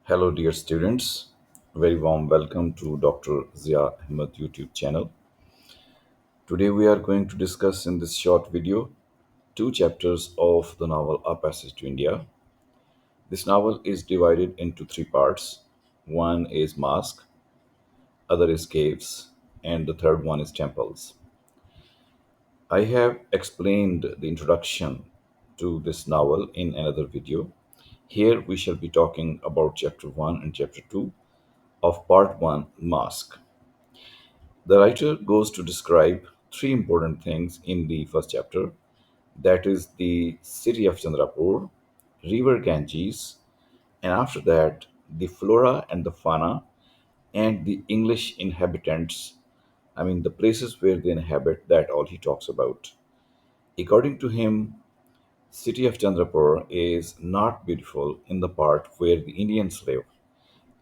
Hello, dear students. Very warm welcome to Dr. Zia Ahmed YouTube channel. Today, we are going to discuss in this short video two chapters of the novel A Passage to India. This novel is divided into three parts. One is Mask, other is Caves, and the third one is Temples. I have explained the introduction to this novel in another video. Here, we shall be talking about chapter 1 and chapter 2 of part 1 Mask. The writer goes to describe three important things in the first chapter, that is, the city of Chandrapur, river Ganges, and after that, the flora and the fauna and the English inhabitants. I mean, the places where they inhabit, that all he talks about. According to him, city of Chandrapur is not beautiful in the part where the Indians live.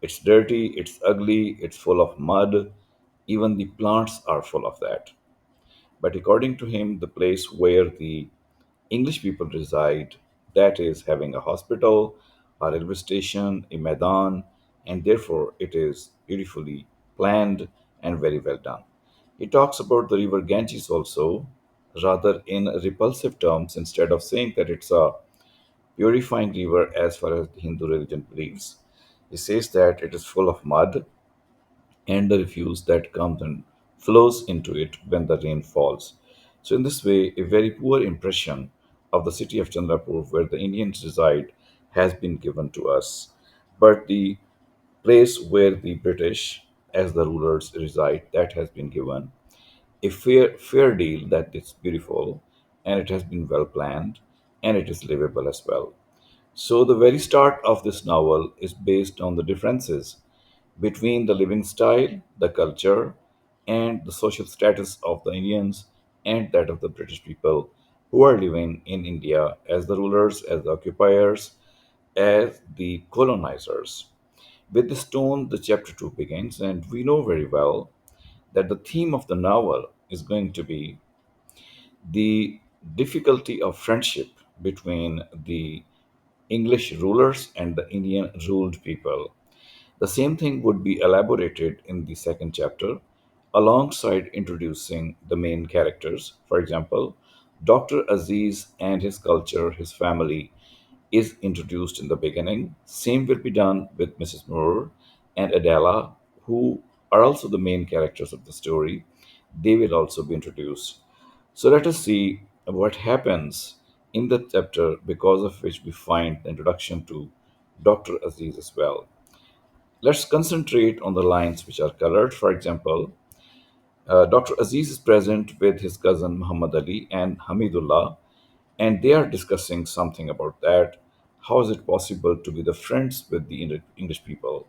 It's dirty, it's ugly, it's full of mud, even the plants are full of that. But according to him, the place where the English people reside, that is having a hospital, a railway station, a Maidan, and therefore it is beautifully planned and very well done. He talks about the river Ganges also, rather in repulsive terms, instead of saying that it's a purifying river as far as the Hindu religion believes. He says that it is full of mud and the refuse that comes and flows into it when the rain falls. So, in this way, a very poor impression of the city of Chandrapur, where the Indians reside, has been given to us. But the place where the British, as the rulers, reside, that has been given a fair deal that it's beautiful and it has been well planned and it is livable as well. So, the very start of this novel is based on the differences between the living style, the culture, and the social status of the Indians and that of the British people who are living in India as the rulers, as the occupiers, as the colonizers. With this tone, the chapter 2 begins, and we know very well that the theme of the novel is going to be the difficulty of friendship between the English rulers and the Indian ruled people. The same thing would be elaborated in the second chapter alongside introducing the main characters. For example, Dr. Aziz and his culture, his family, is introduced in the beginning. Same will be done with Mrs. Moore and Adela, who are also the main characters of the story. They will also be introduced. So let us see what happens in the chapter because of which we find the introduction to Dr. Aziz as well. Let's concentrate on the lines which are colored. For example, Dr. Aziz is present with his cousin Muhammad Ali and Hamidullah, and they are discussing something about that. How is it possible to be the friends with the English people?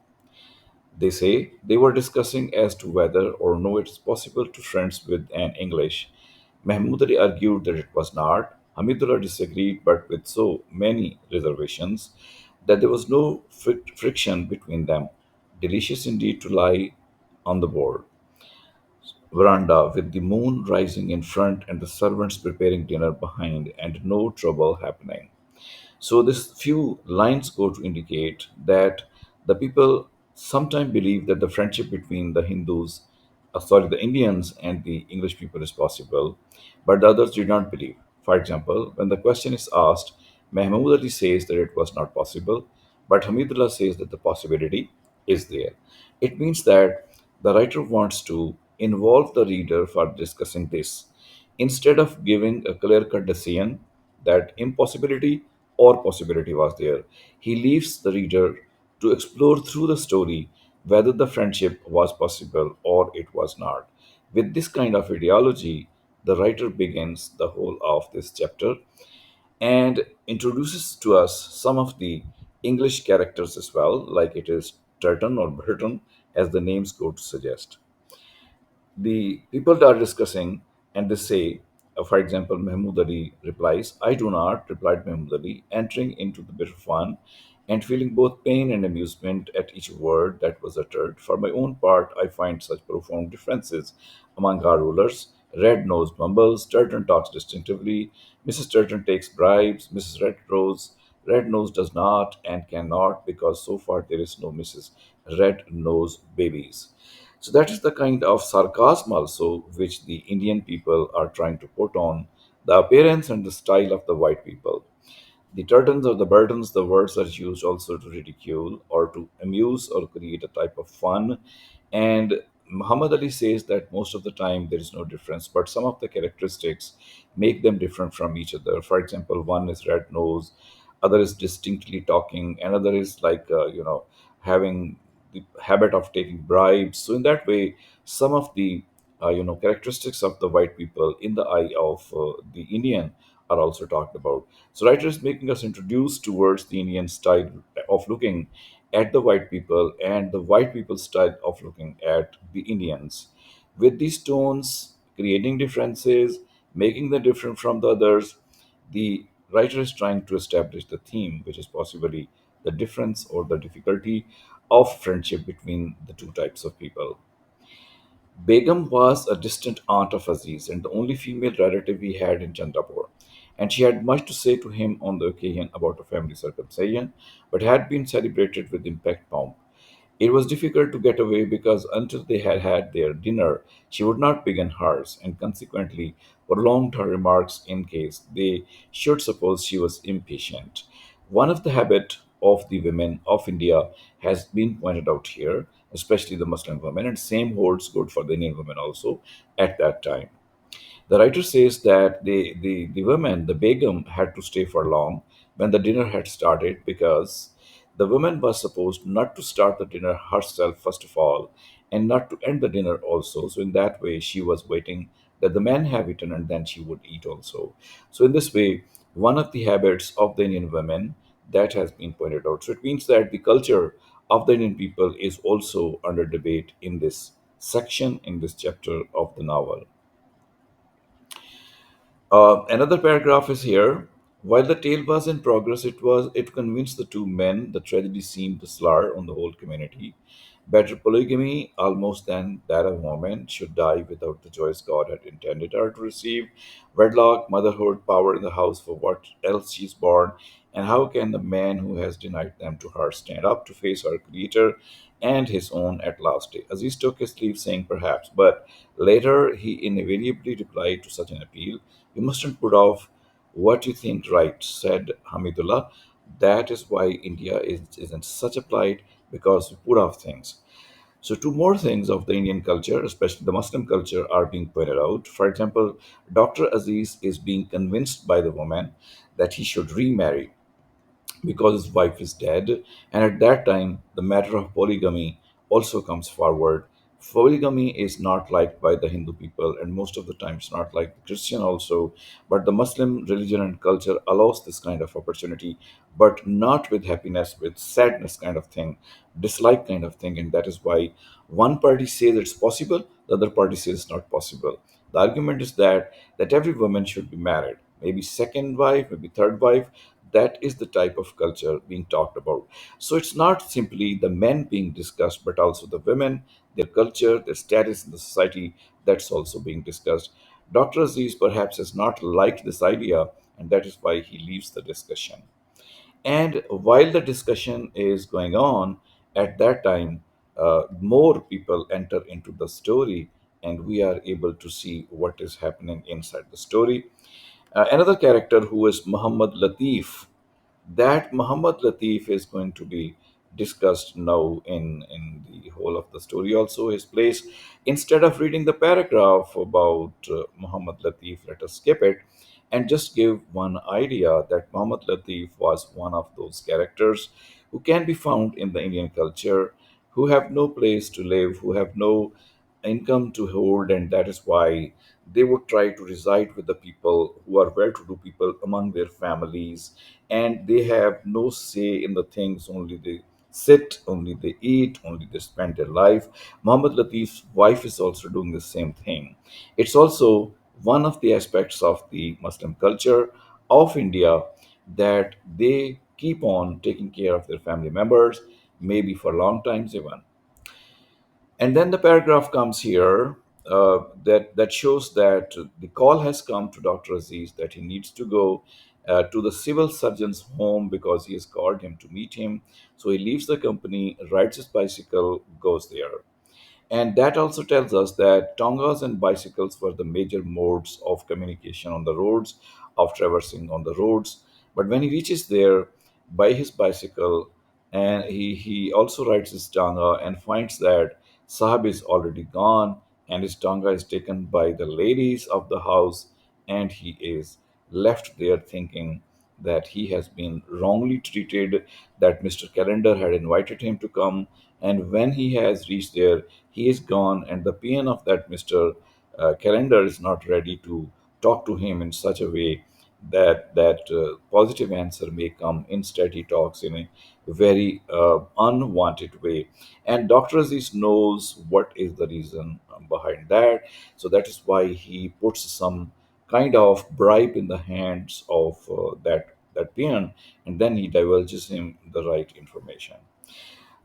They say they were discussing as to whether or no it is possible to friends with an English. Mahmoud Ali argued that it was not. Hamidullah disagreed, but with so many reservations that there was no friction between them. Delicious indeed to lie on the board veranda with the moon rising in front and the servants preparing dinner behind and no trouble happening. So, this few lines go to indicate that the people sometimes believe that the friendship between the Indians and the English people is possible, but the others did not believe. For example, when the question is asked, Mahmoud Ali says that it was not possible, but Hamidullah says that the possibility is there. It means that the writer wants to involve the reader for discussing this instead of giving a clear cut decision that impossibility or possibility was there. He leaves the reader to explore through the story whether the friendship was possible or it was not. With this kind of ideology, the writer begins the whole of this chapter and introduces to us some of the English characters as well, like it is Turton or Burton, as the names go to suggest. The people are discussing and they say, for example, Mahmoud Ali replies, I do not, replied Mahmoud Ali, entering into the bitter fun and feeling both pain and amusement at each word that was uttered. For my own part, I find such profound differences among our rulers. Red Nose mumbles, Turton talks distinctively, Mrs. Turton takes bribes, Mrs. Red Rose Red Nose does not and cannot because so far there is no Mrs. Red Nose babies. So that is the kind of sarcasm also which the Indian people are trying to put on the appearance and the style of the white people. The turtles or the burdens, the words are used also to ridicule or to amuse or create a type of fun. And Muhammad Ali says that most of the time there is no difference, but some of the characteristics make them different from each other. For example, one is red nose, other is distinctly talking, another is like, having the habit of taking bribes. So, in that way, some of the characteristics of the white people in the eye of the Indian are also talked about. So, writer is making us introduced towards the Indian style of looking at the white people and the white people's style of looking at the Indians. With these tones, creating differences, making them different from the others, the writer is trying to establish the theme, which is possibly the difference or the difficulty of friendship between the two types of people. Begum was a distant aunt of Aziz and the only female relative he had in Chandrapur, and she had much to say to him on the occasion about a family circumcision, but had been celebrated with immense pomp. It was difficult to get away because until they had had their dinner, she would not begin hers, and consequently prolonged her remarks in case they should suppose she was impatient. One of the habit of the women of India has been pointed out here, especially the Muslim women, and same holds good for the Indian women also at that time. The writer says that the women, the Begum, had to stay for long when the dinner had started because the woman was supposed not to start the dinner herself, first of all, and not to end the dinner also. So, in that way, she was waiting that the men have eaten and then she would eat also. So, in this way, one of the habits of the Indian women that has been pointed out. So, it means that the culture of the Indian people is also under debate in this section, in this chapter of the novel. Another paragraph is here. While the tale was in progress, it convinced the two men the tragedy seemed a slur on the whole community. Better polygamy almost than that a woman should die without the joys God had intended her to receive. Wedlock, motherhood, power in the house for what else she's born, and how can the man who has denied them to her stand up to face her creator and his own at last day? Aziz took his leave, saying perhaps, but later he invariably replied to such an appeal. You mustn't put off what you think right, said Hamidullah. That is why India is in such a plight because we put off things. So, two more things of the Indian culture, especially the Muslim culture, are being pointed out. For example, Dr. Aziz is being convinced by the woman that he should remarry because his wife is dead. And at that time, the matter of polygamy also comes forward. Polygamy is not liked by the Hindu people, and most of the times not like the Christian also. But the Muslim religion and culture allows this kind of opportunity, but not with happiness, with sadness kind of thing, dislike kind of thing. And that is why one party says it's possible, the other party says it's not possible. The argument is that every woman should be married, maybe second wife, maybe third wife. That is the type of culture being talked about. So it's not simply the men being discussed, but also the women, their culture, their status in the society, that's also being discussed. Dr. Aziz perhaps has not liked this idea, and that is why he leaves the discussion. And while the discussion is going on, at that time, more people enter into the story, and we are able to see what is happening inside the story. Another character who is Muhammad Latif, that Muhammad Latif is going to be discussed now in the whole of the story. Also, his place, instead of reading the paragraph about Muhammad Latif, let us skip it and just give one idea that Muhammad Latif was one of those characters who can be found in the Indian culture, who have no place to live, who have no income to hold, and that is why they would try to reside with the people who are well to do people among their families, and they have no say in the things, only they sit, only they eat, only they spend their life. Muhammad Latif's wife is also doing the same thing. It's also one of the aspects of the Muslim culture of India that they keep on taking care of their family members, maybe for long times even. And then the paragraph comes here that shows that the call has come to Dr. Aziz that he needs to go. to the civil surgeon's home because he has called him to meet him. So he leaves the company, rides his bicycle, goes there. And that also tells us that tongas and bicycles were the major modes of communication on the roads, of traversing on the roads. But when he reaches there by his bicycle, and he also rides his tanga and finds that Sahib is already gone, and his tanga is taken by the ladies of the house, and he is left there thinking that he has been wrongly treated, that Mr. Calendar had invited him to come, and when he has reached there, he is gone, and the peon of that Mr. Calendar is not ready to talk to him in such a way that positive answer may come. Instead, he talks in a very unwanted way, and Dr. Aziz knows what is the reason behind that. So that is why he puts some kind of bribe in the hands of that peon, and then he divulges him the right information.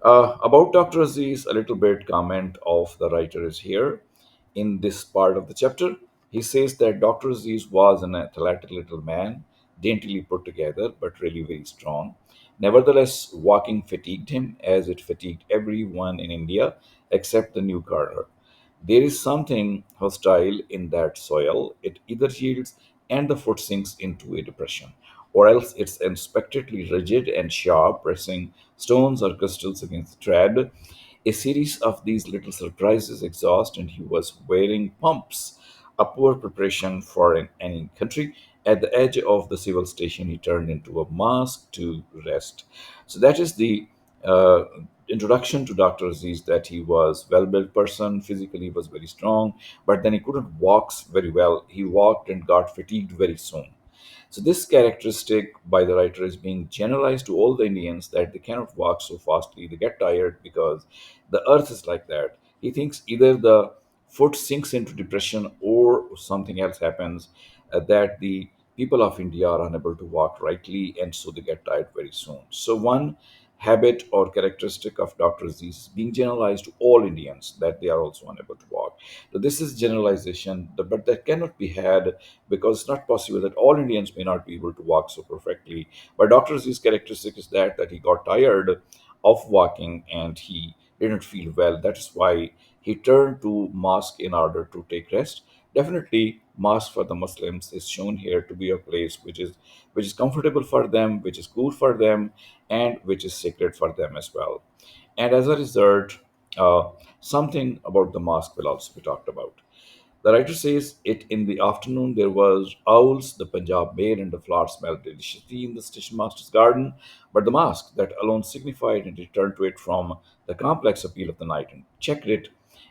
About Dr. Aziz, a little bit comment of the writer is here in this part of the chapter. He says that Dr. Aziz was an athletic little man, daintily put together, but really very strong. Nevertheless, walking fatigued him as it fatigued everyone in India except the new Karner. There is something hostile in that soil. It either yields and the foot sinks into a depression, or else it's unexpectedly rigid and sharp, pressing stones or crystals against the tread. A series of these little surprises exhaust, and he was wearing pumps, a poor preparation for any country. At the edge of the civil station, he turned into a mask to rest. So that is the uh, introduction to Dr. Aziz, that he was well-built person, physically he was very strong, but then he couldn't walk very well. He walked and got fatigued very soon. So this characteristic by the writer is being generalized to all the Indians, that they cannot walk so fastly. They get tired because the earth is like that. He thinks either the foot sinks into depression or something else happens, that the people of India are unable to walk rightly, and so they get tired very soon. So one habit or characteristic of Dr. Aziz is being generalized to all Indians, that they are also unable to walk. So this is generalization, but that cannot be had, because it's not possible that all Indians may not be able to walk so perfectly. But Dr. Z's characteristic is that he got tired of walking and he didn't feel well. That is why he turned to mosque in order to take rest. Definitely, mosque for the Muslims is shown here to be a place which is comfortable for them, which is cool for them, and which is sacred for them as well. And as a result, uh, something about the mosque will also be talked about. The writer says it in the afternoon there was owls, the Punjab maid, and the flowers smelled deliciously in the station master's garden, but the mask that alone signified and returned to it from the complex appeal of the night and checked it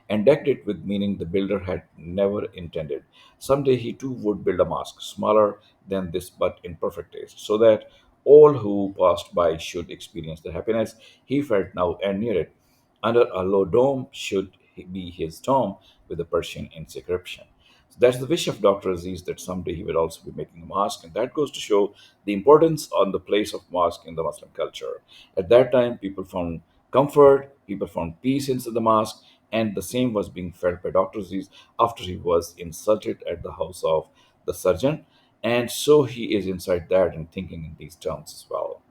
and decked it with meaning the builder had never intended. Someday he too would build a mosque, smaller than this but in perfect taste, so that all who passed by should experience the happiness he felt now and near it. Under a low dome should be his tomb with a Persian inscription. So that's the wish of Dr. Aziz, that someday he will also be making a mosque, and that goes to show the importance on the place of mosque in the Muslim culture. At that time, people found comfort, people found peace inside the mosque, and the same was being felt by Dr. Aziz after he was insulted at the house of the surgeon, and so he is inside that and thinking in these terms as well.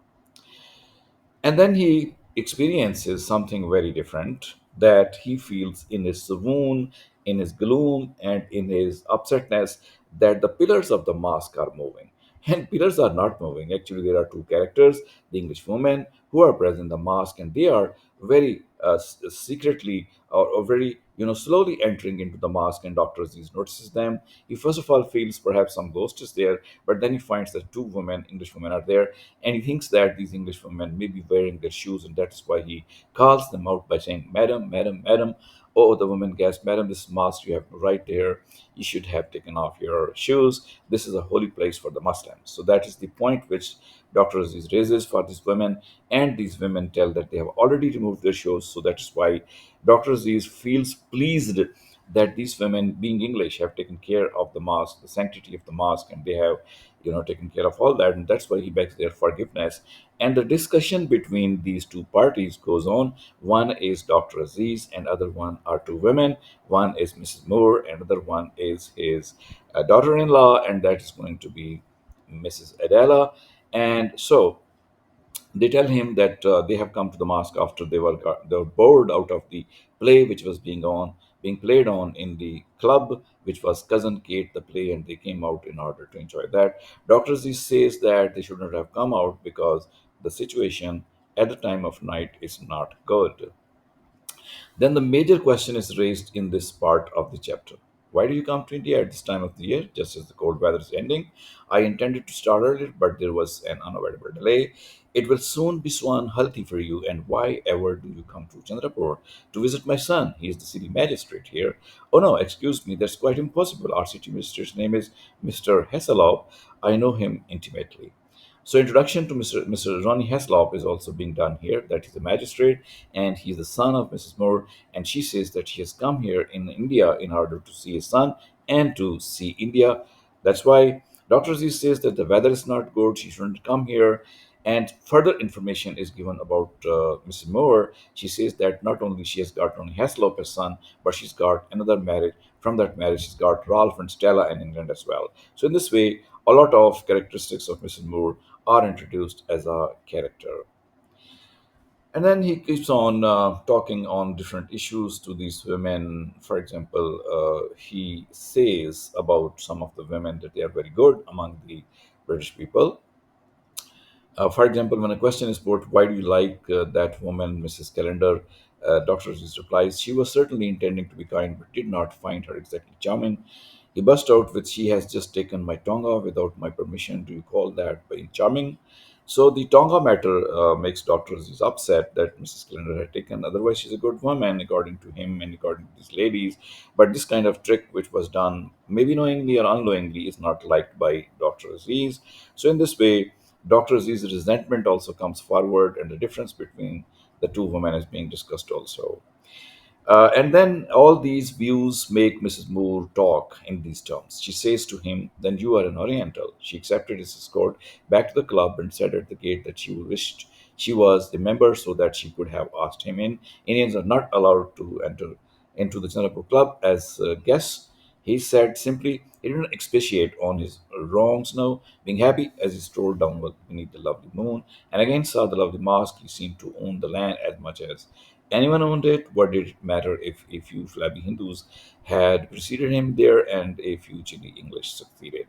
And then he experiences something very different, that he feels in his swoon, in his gloom, and in his upsetness, that the pillars of the mosque are moving. And pillars are not moving. Actually, there are two characters, the English women, who are present in the mosque, and they are very secretly or very slowly entering into the mosque. And Dr. Aziz notices them. He first of all feels perhaps some ghost is there, but then he finds that two women, English women, are there, and he thinks that these English women may be wearing their shoes, and that's why he calls them out by saying, "Madam, madam, madam." Oh, the woman gasped, "Madam, this mosque you have right there. You should have taken off your shoes. This is a holy place for the Muslims." So that is the point which Dr. Aziz raises for these women, and these women tell that they have already removed their shoes. So that is why Dr. Aziz feels pleased that these women, being English, have taken care of the mosque, the sanctity of the mosque, and they have, taken care of all that, and that's why he begs their forgiveness. And the discussion between these two parties goes on. One is Dr. Aziz, and other one are two women. One is Mrs. Moore, and other one is his daughter-in-law, and that is going to be Mrs. Adela. And so they tell him that they have come to the mosque after they were bored out of the play which was being played on in the club, which was Cousin Kate the play, and they came out in order to enjoy that. Dr. Z says that they should not have come out because the situation at the time of night is not good. Then the major question is raised in this part of the chapter. Why do you come to India at this time of the year, just as the cold weather is ending? I intended to start earlier, but there was an unavoidable delay. It will soon be so unhealthy for you, and why ever do you come to Chandrapur to visit my son? He is the city magistrate here. Oh no, excuse me, that's quite impossible. Our city magistrate's name is Mr. Hesalov. I know him intimately. So, introduction to Mr. Ronnie Heslop is also being done here. That he's a magistrate and he's the son of Mrs. Moore. And she says that he has come here in India in order to see his son and to see India. That's why Dr. Z says that the weather is not good. She shouldn't come here. And further information is given about Mrs. Moore. She says that not only she has got Ronnie Heslop as son, but she's got another marriage. From that marriage, she's got Ralph and Stella in England as well. So in this way, a lot of characteristics of Mrs. Moore are introduced as a character. And then he keeps on talking on different issues to these women. For example, he says about some of the women that they are very good among the British people. For example, when a question is put, why do you like that woman, Mrs. Calendar? Dr. Aziz replies, she was certainly intending to be kind, but did not find her exactly charming. He burst out with, she has just taken my Tonga without my permission. Do you call that being charming? So the Tonga matter makes Dr. Aziz upset that Mrs. Calendar had taken. Otherwise, she's a good woman, according to him and according to these ladies. But this kind of trick, which was done maybe knowingly or unknowingly, is not liked by Dr. Aziz. So in this way, Dr. Z's resentment also comes forward, and the difference between the two women is being discussed also. And then all these views make Mrs. Moore talk in these terms. She says to him, then you are an Oriental. She accepted his escort back to the club and said at the gate that she wished she was a member so that she could have asked him in. Indians are not allowed to enter into the Chandrapur club as guests. He said simply, he didn't expatiate on his wrongs now, being happy as he strolled downward beneath the lovely moon and again saw the lovely mosque. He seemed to own the land as much as anyone owned it. What did it matter if a few flabby Hindus had preceded him there and a few chilly English succeeded?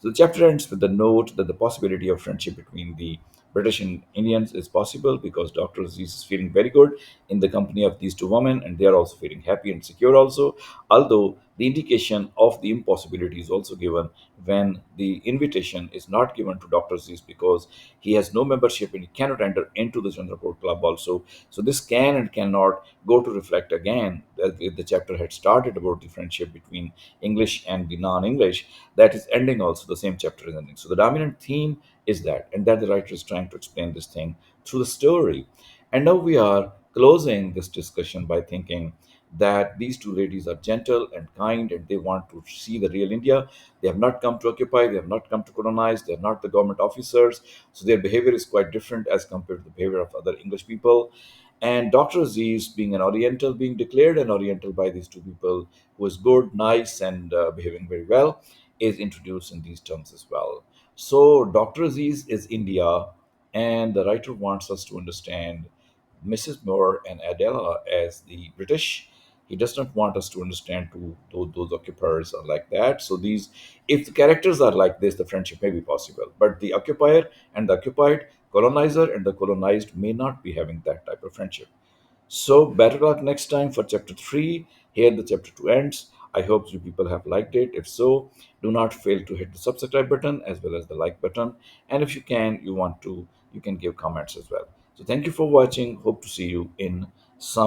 So the chapter ends with the note that the possibility of friendship between the British and Indians is possible because Dr. Aziz is feeling very good in the company of these two women, and they are also feeling happy and secure also. Although the indication of the impossibility is also given when the invitation is not given to Dr. Aziz because he has no membership and he cannot enter into the Chandrapur club also. So this can and cannot go to reflect again that if the chapter had started about the friendship between English and the non-English, that is ending also. The same chapter is ending. So the dominant theme is that, and that the writer is trying to explain this thing through the story. And now we are closing this discussion by thinking that these two ladies are gentle and kind and they want to see the real India. They have not come to occupy, they have not come to colonize, they are not the government officers. So their behavior is quite different as compared to the behavior of other English people. And Dr. Aziz, being an Oriental, being declared an Oriental by these two people, who is good, nice, and behaving very well, is introduced in these terms as well. So Dr. Aziz is India, and the writer wants us to understand Mrs. Moore and Adela as the British. He does not want us to understand those occupiers are like that. So these, if the characters are like this, the friendship may be possible. But the occupier and the occupied, colonizer and the colonized may not be having that type of friendship. So better luck next time for chapter 3. Here the chapter 2 ends. I hope you people have liked it. If so, do not fail to hit the subscribe button as well as the like button. And if you can, you can give comments as well. So thank you for watching. Hope to see you in some